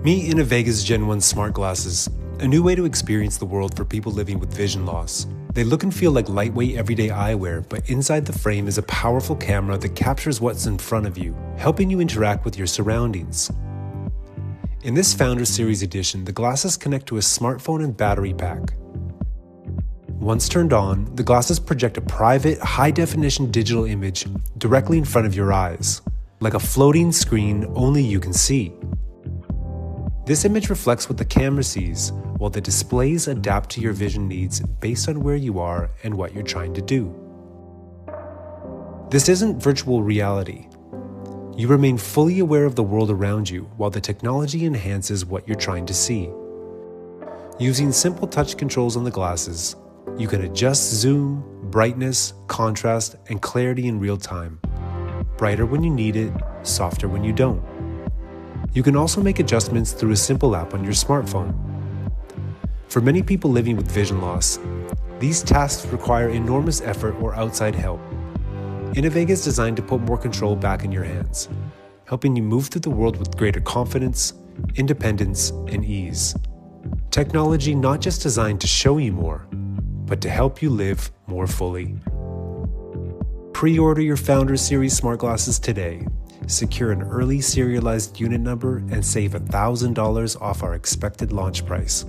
Meet Innovega's Gen 1 smart glasses, a new way to experience the world for people living with vision loss. They look and feel like lightweight everyday eyewear, but inside the frame is a powerful camera that captures what's in front of you, helping you interact with your surroundings. In this Founder Series edition, the glasses connect to a smartphone and battery pack. Once turned on, the glasses project a private, high-definition digital image directly in front of your eyes, like a floating screen only you can see. This image reflects what the camera sees, while the displays adapt to your vision needs based on where you are and what you're trying to do. This isn't virtual reality. You remain fully aware of the world around you while the technology enhances what you're trying to see. Using simple touch controls on the glasses, you can adjust zoom, brightness, contrast, and clarity in real time. Brighter when you need it, softer when you don't. You can also make adjustments through a simple app on your smartphone. For many people living with vision loss, these tasks require enormous effort or outside help. Innovega is designed to put more control back in your hands, helping you move through the world with greater confidence, independence, and ease. Technology not just designed to show you more, but to help you live more fully. Pre-order your Founder Series smart glasses today. Secure an early serialized unit number and save $1,000 off our expected launch price.